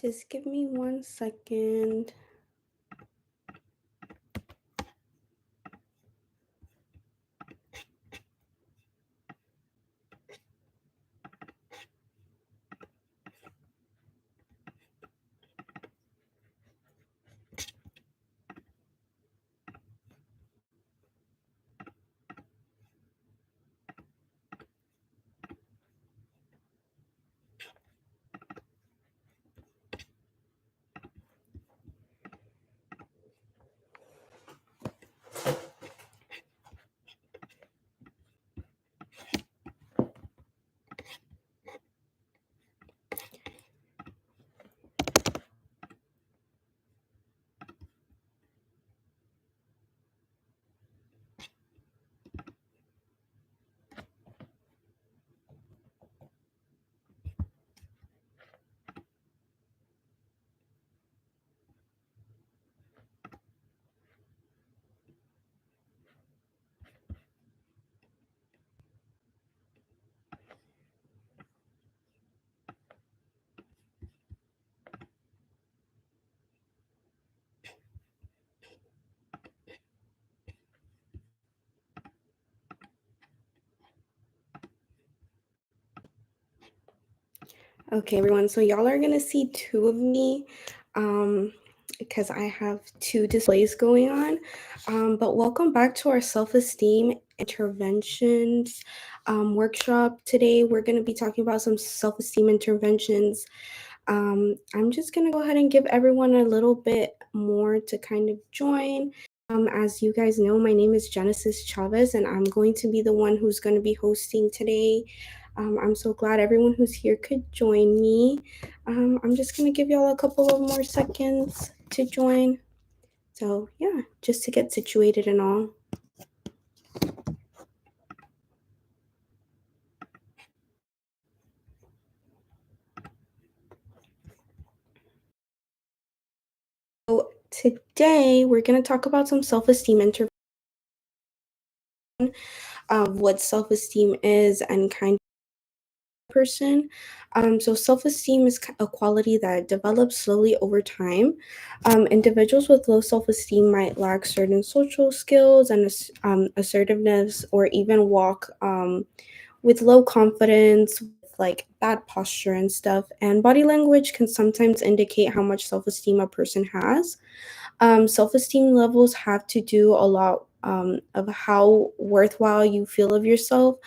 Just give me 1 second. Okay, everyone, so y'all are gonna see two of me because I have two displays going on. But welcome back to our self-esteem interventions workshop. Today, we're gonna be talking about some self-esteem interventions. I'm just gonna go ahead and give everyone a little bit more to kind of join. As you guys know, my name is Genesis Chavez, and I'm going to be the one who's going to be hosting today. I'm so glad everyone who's here could join me. I'm just going to give y'all a couple of more seconds to join. So, yeah, just to get situated and all. So, today we're going to talk about some self-esteem intervention of what self-esteem is and kind of person. So self-esteem is a quality that develops slowly over time. Individuals with low self-esteem might lack certain social skills and assertiveness, or even walk with low confidence, with like bad posture and stuff. And body language can sometimes indicate how much self-esteem a person has. Self-esteem levels have to do a lot of how worthwhile you feel of yourself.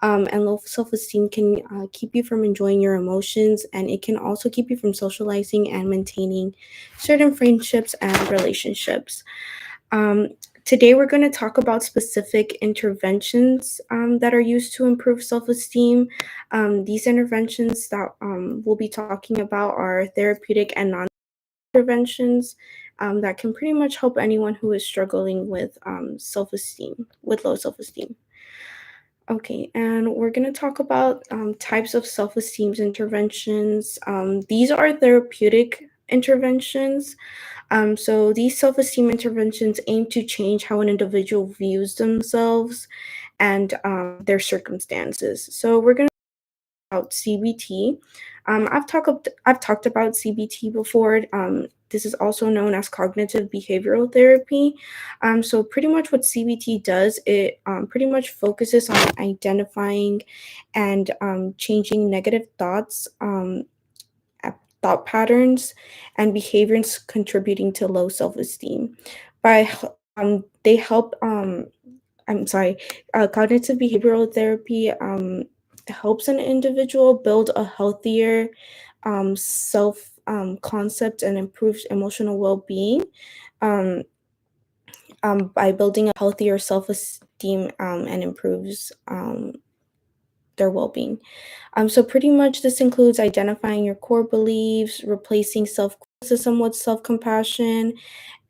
And low self-esteem can keep you from enjoying your emotions, and it can also keep you from socializing and maintaining certain friendships and relationships. Um, Today, we're going to talk about specific interventions that are used to improve self-esteem. These interventions that we'll be talking about are therapeutic and interventions that can pretty much help anyone who is struggling with self-esteem, with low self-esteem. Okay, and we're going to talk about types of self-esteem interventions. These are therapeutic interventions. So these self-esteem interventions aim to change how an individual views themselves and their circumstances. So we're going to about CBT. I've talked about CBT before. This is also known as cognitive behavioral therapy. So pretty much what CBT does, it pretty much focuses on identifying and changing negative thoughts, thought patterns, and behaviors contributing to low self-esteem. They help. I'm sorry. Cognitive behavioral therapy helps an individual build a healthier self concept and improves emotional well-being um, by building a healthier self-esteem and improves their well-being. So pretty much this includes identifying your core beliefs, replacing self-criticism with self-compassion,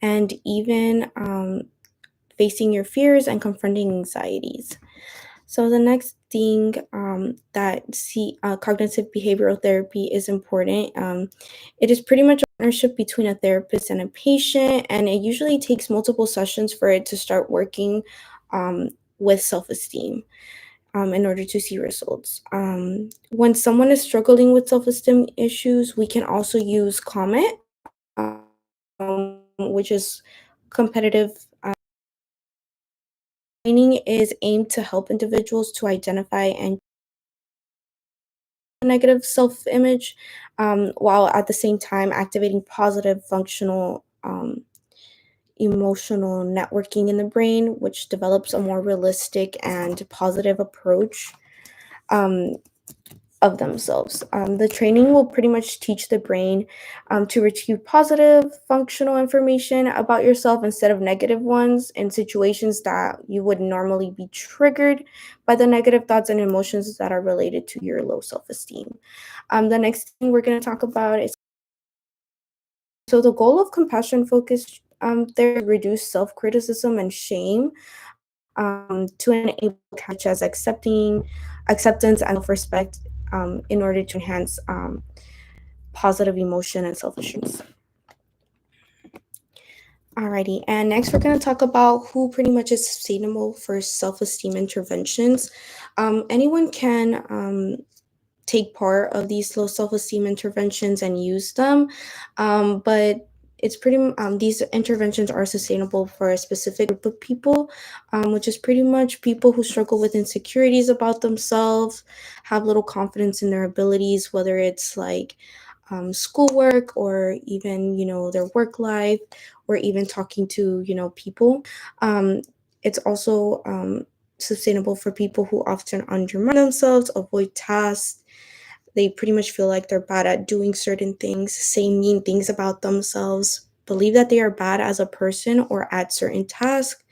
and even facing your fears and confronting anxieties. So the next thing cognitive behavioral therapy is important. It is pretty much a partnership between a therapist and a patient, and it usually takes multiple sessions for it to start working with self-esteem. in order to see results. When someone is struggling with self esteem issues, we can also use comment, which is competitive. Training is aimed to help individuals to identify and negative self image, while at the same time activating positive functional emotional networking in the brain, which develops a more realistic and positive approach um, of themselves. The training will pretty much teach the brain to retrieve positive functional information about yourself instead of negative ones in situations that you would normally be triggered by the negative thoughts and emotions that are related to your low self esteem. The next thing we're going to talk about is so the goal of compassion focused therapy reduce self criticism and shame to enable such as acceptance and self-respect in order to enhance positive emotion and self-assurance. Alrighty, and next we're going to talk about who pretty much is sustainable for self-esteem interventions. Anyone can take part of these low self-esteem interventions and use them, but these interventions are sustainable for a specific group of people, which is pretty much people who struggle with insecurities about themselves, have little confidence in their abilities, whether it's like schoolwork or even their work life or even talking to people. It's also sustainable for people who often undermine themselves, avoid tasks. They pretty much feel like they're bad at doing certain things, say mean things about themselves, believe that they are bad as a person or at certain tasks,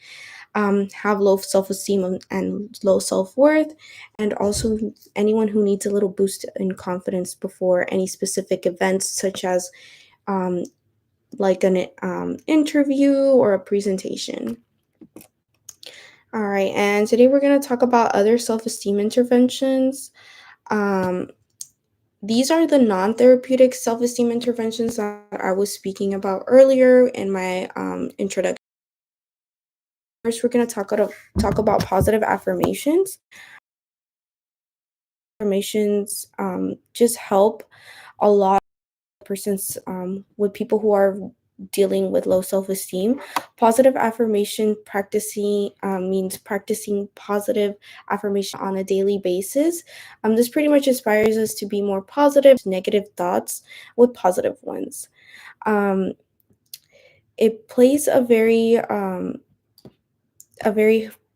have low self esteem and low self worth, and also anyone who needs a little boost in confidence before any specific events, such as um, like an interview or a presentation. All right, and today we're going to talk about other self esteem interventions. Um, These are the non-therapeutic self-esteem interventions that I was speaking about earlier in my introduction. First, we're going to talk about positive affirmations. Affirmations just help a lot of persons with people who are dealing with low self-esteem. Positive affirmation practicing means practicing positive affirmation on a daily basis. This pretty much inspires us to be more positive, negative thoughts with positive ones. Um, it plays a very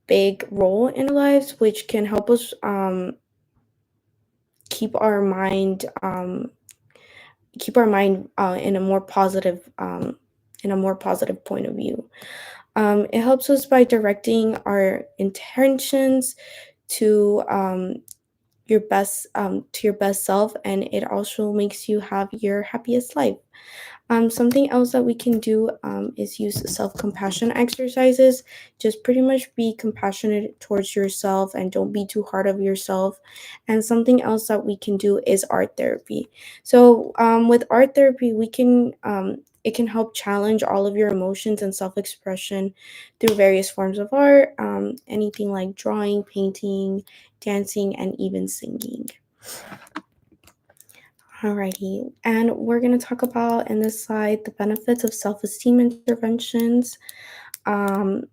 big role in our lives, which can help us keep our mind in a more positive point of view. It helps us by directing our intentions to your best self, and it also makes you have your happiest life. Something else that we can do is use self-compassion exercises. Just pretty much be compassionate towards yourself and don't be too hard of yourself. And something else that we can do is art therapy. So with art therapy, it can help challenge all of your emotions and self-expression through various forms of art, anything like drawing, painting, dancing, and even singing. Alrighty, and we're going to talk about in this slide the benefits of self-esteem interventions. Um,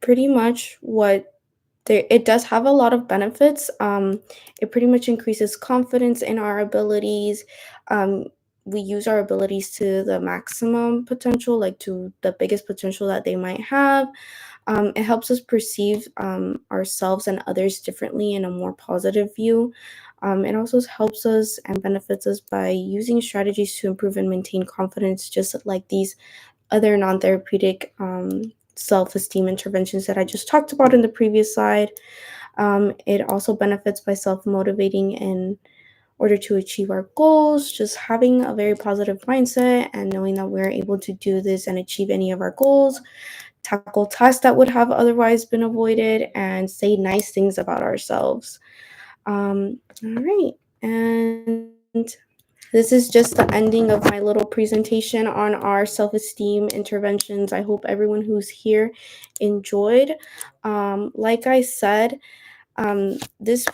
Pretty much it does have a lot of benefits. It pretty much increases confidence in our abilities. Um, we use our abilities to the maximum potential, like to the biggest potential that they might have. It helps us perceive ourselves and others differently in a more positive view. It also helps us and benefits us by using strategies to improve and maintain confidence, just like these other non therapeutic self esteem interventions that I just talked about in the previous slide. It also benefits by self motivating in order to achieve our goals, just having a very positive mindset and knowing that we're able to do this and achieve any of our goals, tackle tasks that would have otherwise been avoided, and say nice things about ourselves. All right. And this is just the ending of my little presentation on our self-esteem interventions. I hope everyone who's here enjoyed. Like I said, This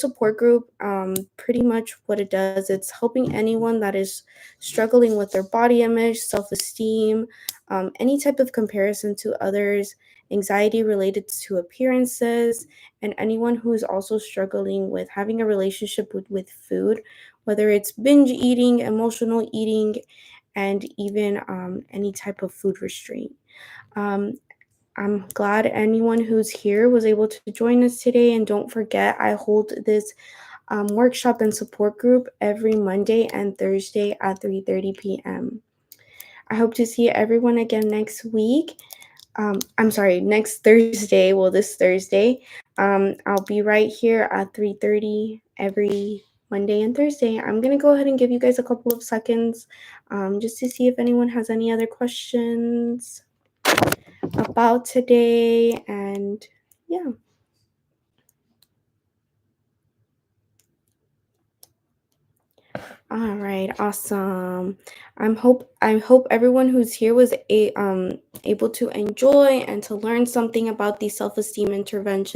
support group, pretty much what it does, it's helping anyone that is struggling with their body image, self-esteem, any type of comparison to others, anxiety related to appearances, and anyone who is also struggling with having a relationship with food, whether it's binge eating, emotional eating, and even any type of food restraint. Um, I'm glad anyone who's here was able to join us today. And don't forget, I hold this workshop and support group every Monday and Thursday at 3:30 p.m. I hope to see everyone again next week. I'm sorry, next Thursday. Well, this Thursday. I'll be right here at 3:30 every Monday and Thursday. I'm gonna go ahead and give you guys a couple of seconds, just to see if anyone has any other questions about today. And yeah. All right, awesome. I hope everyone who's here was able to enjoy and to learn something about the self-esteem intervention.